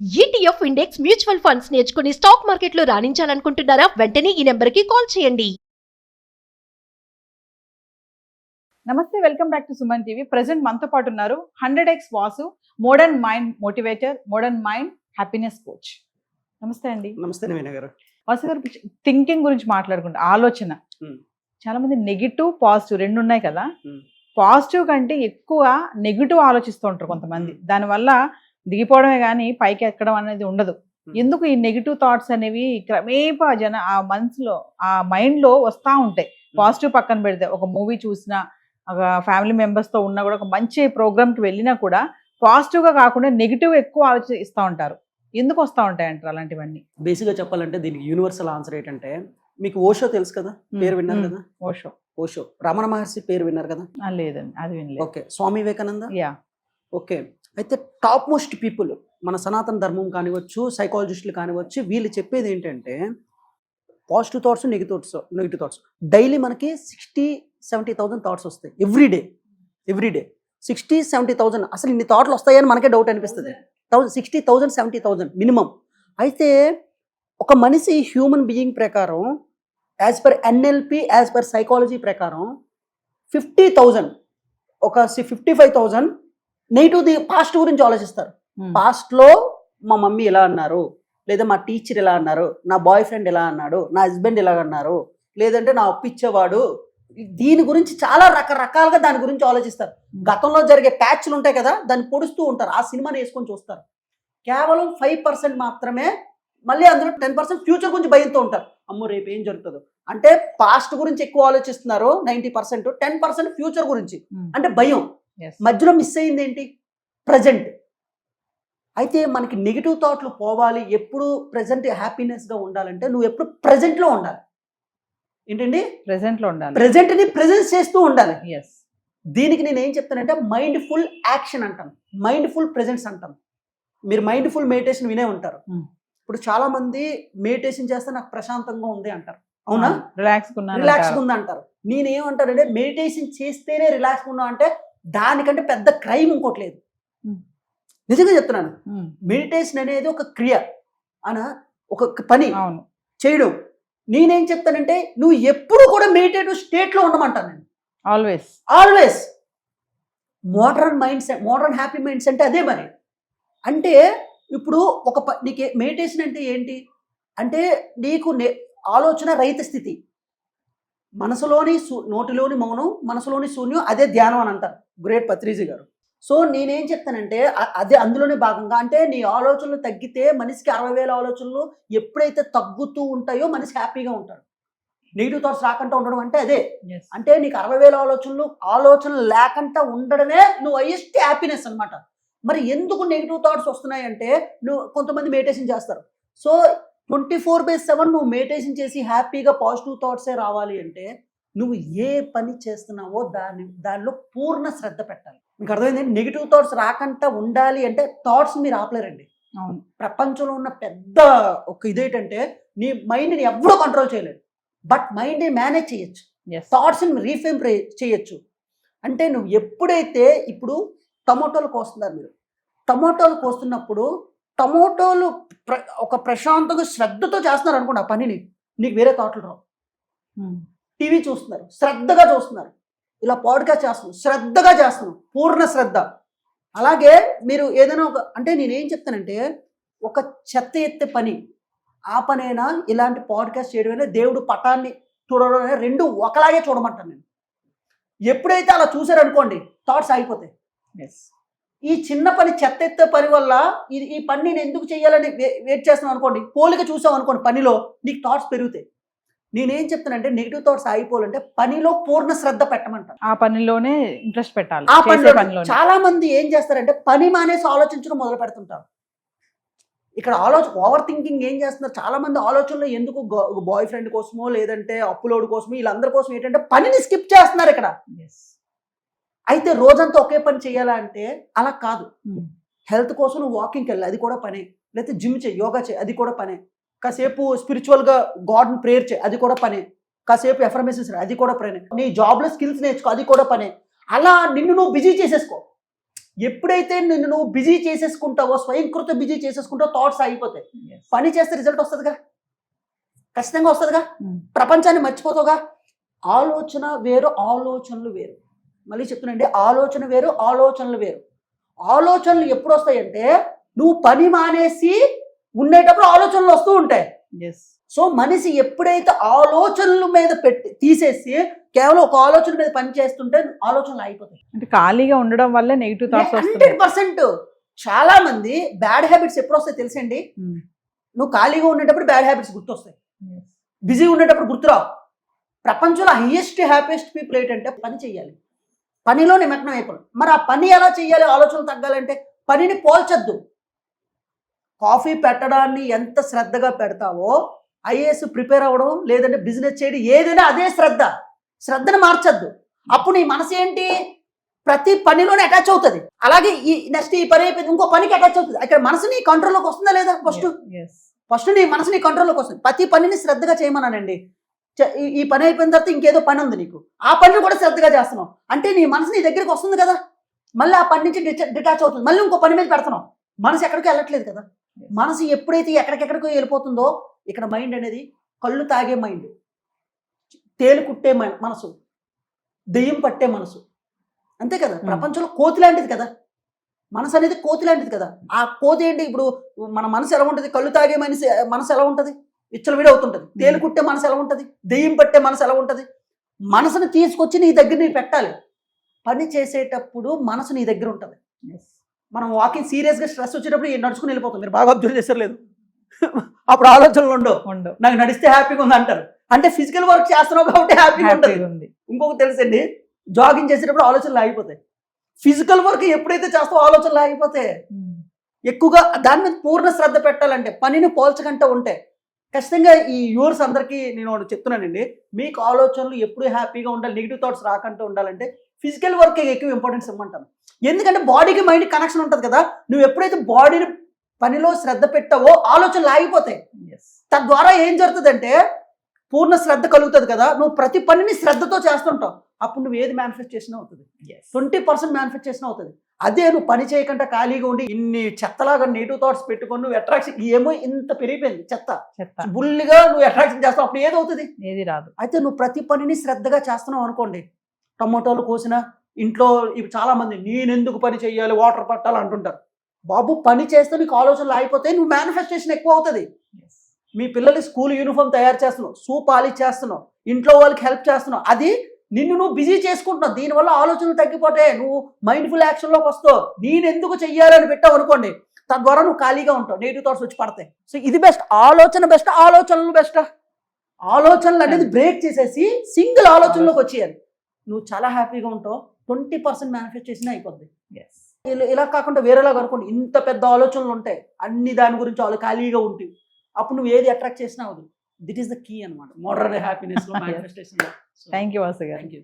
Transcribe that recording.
ETF index mutual funds నేర్చుకుని stock మార్కెట్లో రాణించాలనుకుంటున్నారా? వెంటనే ఈ నెంబర్కి కాల్ చేయండి. నమస్తే, welcome back to Suman TV. Present మనతో పాటు ఉన్నారు 100x Vasu, modern mind motivator, modern mind happiness coach. నమస్తే అండి. నమస్తే నవీన గారు. వాసు గారు, థింకింగ్ గురించి మాట్లాడుకుంటే ఆలోచన చాలా మంది నెగిటివ్ పాజిటివ్ రెండు ఉన్నాయి కదా. పాజిటివ్ కంటే ఎక్కువ నెగిటివ్ ఆలోచిస్తూ ఉంటారు కొంతమంది. దానివల్ల దిగిపోవడమే కానీ పైకి ఎక్కడం అనేది ఉండదు. ఎందుకు ఈ నెగిటివ్ థాట్స్ అనేవి క్రమేపా ఆ మనసులో ఆ మైండ్ లో వస్తూ ఉంటాయి. పాజిటివ్ పక్కన పెడితే ఒక మూవీ చూసినా, ఒక ఫ్యామిలీ మెంబర్స్ తో ఉన్నా కూడా, ఒక మంచి ప్రోగ్రామ్ కి వెళ్ళినా కూడా పాజిటివ్ గా కాకుండా నెగిటివ్ ఎక్కువ ఆలోచిస్తూ ఉంటారు. ఎందుకు వస్తూ ఉంటాయి అంటారు అలాంటివన్నీ? బేసిక్ గా చెప్పాలంటే దీనికి యూనివర్సల్ ఆన్సర్ ఏంటంటే, మీకు ఓషో తెలుసు కదా, పేరు విన్నారు కదా? ఓషో రమణ మహర్షి పేరు విన్నారు కదా? లేదండి, అది వినలేదు. Okay, Swami Vivekananda. Yeah. Okay, అయితే టాప్ మోస్ట్ పీపుల్ మన సనాతన ధర్మం కానివచ్చు, సైకాలజిస్టులు కానివచ్చు, వీళ్ళు చెప్పేది ఏంటంటే positive thoughts, negative thoughts daily మనకి 60-70,000 థాట్స్ వస్తాయి ఎవ్రీడే 60-70,000. అసలు ఇన్ని థాట్లు వస్తాయని మనకే డౌట్ అనిపిస్తుంది. 60,000-70,000 మినిమం. అయితే ఒక మనిషి హ్యూమన్ బీయింగ్ ప్రకారం, as per NLP, as per psychology ప్రకారం 50,000, ఒక 55,000 నెగిటివ్ పాస్ట్ గురించి ఆలోచిస్తారు. పాస్ట్లో మా మమ్మీ ఎలా అన్నారు, లేదా మా టీచర్ ఎలా అన్నారు, నా బాయ్ ఫ్రెండ్ ఎలా అన్నాడు, నా హస్బెండ్ ఎలా అన్నారు, లేదంటే నా అప్పిచ్చేవాడు, దీని గురించి చాలా రకరకాలుగా దాని గురించి ఆలోచిస్తారు. గతంలో జరిగే ప్యాచ్లు ఉంటాయి కదా, దాన్ని పొడుస్తూ ఉంటారు. ఆ సినిమాని వేసుకొని చూస్తారు. కేవలం 5% మాత్రమే మళ్ళీ అందులో 10% ఫ్యూచర్ గురించి భయంతో ఉంటారు. అమ్మో రేపు ఏం జరుగుతుందో అంటే పాస్ట్ గురించి ఎక్కువ ఆలోచిస్తున్నారు 90%, 10% ఫ్యూచర్ గురించి అంటే భయం. మధ్యలో మిస్ అయింది ఏంటి? ప్రజెంట్. అయితే మనకి నెగిటివ్ థాట్లు పోవాలి, ఎప్పుడు ప్రజెంట్ హ్యాపీనెస్గా ఉండాలంటే నువ్వు ఎప్పుడు ప్రజెంట్లో ఉండాలి. ఏంటండి? ప్రజెంట్లో ఉండాలి. ప్రజెంట్ని ప్రెజెన్స్ చేస్తూ ఉండాలి. దీనికి నేను ఏం చెప్తానంటే మైండ్ ఫుల్ యాక్షన్ అంటాను, మైండ్ ఫుల్ ప్రెజెన్స్ అంటాను. మీరు మైండ్ ఫుల్ మెడిటేషన్ వినే ఉంటారు. ఇప్పుడు చాలా మంది మెడిటేషన్ చేస్తే నాకు ప్రశాంతంగా ఉంది అంటారు. అవునా? రిలాక్స్గా ఉంది అంటారు. నేనేమంటానంటే మెడిటేషన్ చేస్తేనే రిలాక్స్గా ఉన్నా అంటే దానికంటే పెద్ద క్రైమ్ ఇంకోటి లేదు. నిజంగా చెప్తున్నాను. మెడిటేషన్ అనేది ఒక క్రియ, ఒక పని చేయడం. నేనేం చెప్తానంటే నువ్వు ఎప్పుడు కూడా మెడిటేటివ్ స్టేట్లో ఉండమంటాను నేను. Always modern mind set, modern happy minds అంటే అదే మరి. అంటే ఇప్పుడు నీకు మెడిటేషన్ అంటే ఏంటి అంటే, నీకు ఆలోచన రహిత స్థితి, మనసులోని నోటిలోని మౌనం, మనసులోని శూన్యం, అదే ధ్యానం అని అంటారు గ్రేట్ పత్రిజీ గారు. సో నేనేం చెప్తానంటే అదే అందులోనే భాగంగా. అంటే నీ ఆలోచనలు తగ్గితే మనిషికి 60,000 ఆలోచనలు ఎప్పుడైతే తగ్గుతూ ఉంటాయో మనిషి హ్యాపీగా ఉంటాడు. నెగిటివ్ థాట్స్ రాకుండా ఉండడం అంటే అదే. అంటే నీకు 60,000 ఆలోచనలు లేకుండా ఉండడమే నువ్వు హైయెస్ట్ హ్యాపీనెస్ అనమాట. మరి ఎందుకు నెగిటివ్ థాట్స్ వస్తున్నాయి అంటే, నువ్వు కొంతమంది మెడిటేషన్ చేస్తారు. సో 24/7 నువ్వు మెడిటేషన్ చేసి హ్యాపీగా పాజిటివ్ థాట్సే రావాలి అంటే నువ్వు ఏ పని చేస్తున్నావో దానిలో పూర్ణ శ్రద్ధ పెట్టాలి. మీకు అర్థమైంది? నెగిటివ్ థాట్స్ రాకుండా ఉండాలి అంటే థాట్స్ మీరు ఆపలేరండి. ప్రపంచంలో ఉన్న పెద్ద ఒక ఇదేంటంటే, నీ మైండ్ని ఎవరో కంట్రోల్ చేయలేరు, బట్ మైండ్ని మేనేజ్ చేయొచ్చు, థాట్స్ని రీఫ్రేమ్ చేయొచ్చు. అంటే నువ్వు ఎప్పుడైతే ఇప్పుడు టమోటాలు కోస్తున్నారు, మీరు టమోటాలు కోస్తున్నప్పుడు టమోటాలు ఒక ప్రశాంతంగా శ్రద్ధతో చేస్తున్నారు అనుకోండి ఆ పనిని, నీకు వేరే థాట్లు రావు. టీవీ చూస్తున్నారు, శ్రద్ధగా చూస్తున్నారు. ఇలా పాడ్కాస్ట్ చేస్తున్నాం, శ్రద్ధగా చేస్తున్నాం, పూర్ణ శ్రద్ధ. అలాగే మీరు ఏదైనా అంటే నేనేం చెప్తానంటే, ఒక చెత్త ఎత్తే పని, ఆ పనైనా ఇలాంటి పాడ్కాస్ట్ చేయడమైనా దేవుడు పటాన్ని చూడడం, రెండు ఒకలాగే చూడమంటాను నేను. ఎప్పుడైతే అలా చూసారనుకోండి థాట్స్ అయిపోతాయి. ఈ చిన్న పని, చెత్త ఎత్తే పని వల్ల ఈ పని నేను ఎందుకు చేయాలని వెయిట్ చేస్తున్నాను అనుకోండి, పోలిక చూసాం అనుకోండి పనిలో, నీకు థాట్స్ పెరుగుతాయి. నేనేం చెప్తానంటే నెగిటివ్ థాట్స్ అయిపోవాలంటే పనిలో పూర్ణ శ్రద్ధ పెట్టమంటాను. ఆ పనిలోనే ఇంట్రెస్ట్ పెట్టాలి. ఆ పనిలో చాలా మంది ఏం చేస్తారంటే పని మానేసి ఆలోచించడం మొదలు పెడుతుంటారు. ఇక్కడ ఓవర్ థింకింగ్ ఏం చేస్తున్నారు చాలా మంది. ఆలోచనలో ఎందుకు బాయ్ ఫ్రెండ్ కోసమో, లేదంటే అప్లోడ్ కోసమో, వీళ్ళందరి కోసం ఏంటంటే పనిని స్కిప్ చేస్తున్నారు ఇక్కడ. అయితే రోజంతా ఒకే పని చేయాలా అంటే అలా కాదు. హెల్త్ కోసం నువ్వు వాకింగ్కి వెళ్ళి, అది కూడా పనే. లేకపోతే జిమ్ చేయి, యోగా చేయి, అది కూడా పనే. కాసేపు స్పిరిచువల్గా గాడ్ని ప్రేయర్ చేయి, అది కూడా పనే. కాసేపు ఎఫర్మేషన్స్, అది కూడా పనే. నీ జాబ్లో స్కిల్స్ నేర్చుకో, అది కూడా పనే. అలా నిన్ను నువ్వు బిజీ చేసేసుకో. ఎప్పుడైతే నిన్ను నువ్వు బిజీ చేసేసుకుంటావో, స్వయంకృత బిజీ చేసేసుకుంటావో, థాట్స్ ఆగిపోతాయి. పని చేస్తే రిజల్ట్ వస్తుందిగా, ఖచ్చితంగా వస్తుందిగా. ప్రపంచాన్ని మర్చిపోతావుగా. ఆలోచన వేరు, ఆలోచనలు వేరు. మళ్ళీ చెప్తున్నాండి, ఆలోచన వేరు, ఆలోచనలు వేరు. ఆలోచనలు ఎప్పుడు వస్తాయంటే నువ్వు పని మానేసి ఉండేటప్పుడు ఆలోచనలు వస్తూ ఉంటాయి. సో మనిషి ఎప్పుడైతే ఆలోచనల మీద తీసేసి కేవలం ఒక ఆలోచన మీద పని చేస్తుంటే ఆలోచనలు అయిపోతాయి. అంటే ఖాళీగా ఉండడం వల్ల నెగిటివ్ థాట్స్ వస్తాయి. 100%. చాలా మంది బ్యాడ్ హ్యాబిట్స్ ఎప్పుడు వస్తాయి తెలుసండి? నువ్వు ఖాళీగా ఉండేటప్పుడు బ్యాడ్ హ్యాబిట్స్ గుర్తొస్తాయి, బిజీ ఉండేటప్పుడు గుర్తురావు. ప్రపంచంలో హైయెస్ట్ హ్యాపీయెస్ట్ పీపుల్ ఏంటంటే పని చేయాలి, పనిలో నిమగ్నం అయిపోవడం. మరి ఆ పని ఎలా చేయాలి? ఆలోచనలు తగ్గాలంటే పనిని పోల్చొద్దు. కాఫీ పెట్టడాన్ని ఎంత శ్రద్ధగా పెడతావో ఐఏఎస్ ప్రిపేర్ అవ్వడం, లేదంటే బిజినెస్ చేయడం, ఏదైనా అదే శ్రద్ధను మార్చొద్దు. అప్పుడు నీ మనసు ఏంటి? ప్రతి పనిలోనే అటాచ్ అవుతుంది. అలాగే ఈ నెక్స్ట్ ఈ పని అయిపోయింది, ఇంకో పనికి అటాచ్ అవుతుంది. అక్కడ మనసు నీ కంట్రోల్లోకి వస్తుందా లేదా? ఫస్ట్ నీ మనసు నీ కంట్రోల్లోకి వస్తుంది. ప్రతి పనిని శ్రద్ధగా చేయమన్నానండి. ఈ పని అయిపోయిన తర్వాత ఇంకేదో పని ఉంది నీకు, ఆ పనిని కూడా శ్రద్ధగా చేస్తున్నావు అంటే నీ మనసు నీ దగ్గరికి వస్తుంది కదా. మళ్ళీ ఆ పని నుంచి డిటాచ్ అవుతుంది, మళ్ళీ ఇంకో పని మీద పెడుతున్నావు. మనసు ఎక్కడికి వెళ్ళట్లేదు కదా. మనసు ఎప్పుడైతే ఎక్కడికెక్కడికో వెళ్ళిపోతుందో, ఇక్కడ మైండ్ అనేది కళ్ళు తాగే మైండ్, తేలు కుట్టే మనసు, దెయ్యం పట్టే మనసు, అంతే కదా. ప్రపంచంలో కోతి లాంటిది కదా మనసు అనేది, కోతి లాంటిది కదా. ఆ కోతి ఏంటి? ఇప్పుడు మన మనసు ఎలా ఉంటుంది? కళ్ళు తాగే మనసు ఎలా ఉంటుంది? విచ్చలవిడి అవుతుంటుంది. తేలు కుట్టే మనసు ఎలా ఉంటుంది? దెయ్యం పట్టే మనసు ఎలా ఉంటుంది? మనసును తీసుకొచ్చి నీ దగ్గర నీ పెట్టాలి. పని చేసేటప్పుడు మనసు నీ దగ్గర ఉంటుంది. మనం వాకింగ్ సీరియస్గా స్ట్రెస్ వచ్చేటప్పుడు నడుచుకుని వెళ్ళిపోతాం. మీరు బాగా అబ్జర్వ్ చేశారు లేదు? అప్పుడు ఆలోచనలు ఉండవు. నాకు నడిస్తే హ్యాపీగా ఉంది అంటారు. అంటే ఫిజికల్ వర్క్ చేస్తున్నావు కాబట్టి హ్యాపీగా ఉంటుంది. ఇంకొక తెలుసండి, జాగింగ్ చేసేటప్పుడు ఆలోచనలు ఆగిపోతాయి. ఫిజికల్ వర్క్ ఎప్పుడైతే చేస్తావో ఆలోచనలు ఆగిపోతాయి. ఎక్కువగా దాని మీద పూర్ణ శ్రద్ధ పెట్టాలంటే, పనిని పోల్చకంటే ఉంటే ఖచ్చితంగా ఈ యూర్స్ అందరికీ నేను చెప్తున్నానండి, మీకు ఆలోచనలు ఎప్పుడు హ్యాపీగా ఉండాలి, నెగిటివ్ థాట్స్ రాకుండా ఉండాలంటే ఫిజికల్ వర్క్ ఎక్కువ ఇంపార్టెన్స్ ఇవ్వమంటాను. ఎందుకంటే బాడీకి మైండ్ కనెక్షన్ ఉంటుంది కదా. నువ్వు ఎప్పుడైతే బాడీని పనిలో శ్రద్ధ పెట్టావో ఆలోచనలు ఆగిపోతాయి. తద్వారా ఏం జరుగుతుందంటే పూర్ణ శ్రద్ధ కలుగుతుంది కదా. నువ్వు ప్రతి పనిని శ్రద్ధతో చేస్తుంటావు. అప్పుడు నువ్వు ఏది మేనిఫెస్టేషన్ అవుతుంది? 20% మేనిఫెస్టేషన్ అవుతుంది. అదే నువ్వు పని చేయకుండా ఖాళీగా ఉండి ఇన్ని చెత్తలాగా నెగిటివ్ థాట్స్ పెట్టుకొని నువ్వు అట్రాక్షన్ ఏమో ఇంత పెరిగిపోయింది చెత్త బుల్లిగా నువ్వు అట్రాక్షన్ చేస్తావు. అప్పుడు ఏదవుతుంది? ఏది రాదు. అయితే నువ్వు ప్రతి పనిని శ్రద్ధగా చేస్తున్నావు అనుకోండి. టమోటాలు కోసిన ఇంట్లో ఇప్పుడు చాలా మంది నేనెందుకు పని చేయాలి, వాటర్ పట్టాలి అంటుంటారు. బాబు పని చేస్తే నీకు ఆలోచనలు ఆగిపోతే నువ్వు మేనిఫెస్టేషన్ ఎక్కువ అవుతుంది. మీ పిల్లలు స్కూల్ యూనిఫామ్ తయారు చేస్తున్నావు, షూ పాలిష్ చేస్తున్నావు, ఇంట్లో వాళ్ళకి హెల్ప్ చేస్తున్నావు. అది నిన్ను నువ్వు బిజీ చేసుకుంటున్నావు. దీనివల్ల ఆలోచనలు తగ్గిపోతే నువ్వు మైండ్ఫుల్ యాక్షన్లోకి వస్తావు. నేనెందుకు చెయ్యాలని పెట్టావు అనుకోండి, తద్వారా నువ్వు ఖాళీగా ఉంటావు, నెగిటివ్ థాట్స్ వచ్చి పడతాయి. సో ఇది బెస్ట్. ఆలోచన బెస్ట్, ఆలోచనలు బెస్టా? ఆలోచనలు అనేది బ్రేక్ చేసేసి సింగిల్ ఆలోచనలోకి వచ్చేయాలి. నువ్వు చాలా హ్యాపీగా ఉంటావు. 20% మేనిఫెస్టేషన్ అయిపోద్ది. ఇలా కాకుండా వేరేలాగా అనుకోండి, ఇంత పెద్ద ఆలోచనలు ఉంటాయి, అన్ని దాని గురించి ఖాళీగా ఉంటాయి. అప్పుడు నువ్వు ఏది అట్రాక్ట్ చేసినా అవుతుంది. దిట్ ఈస్ ద కీ అనమాట మోడర్న్ హ్యాపీనెస్ లో, మేనిఫెస్టేషన్ లో. థ్యాంక్ యూ వాసు గారు. Thank you.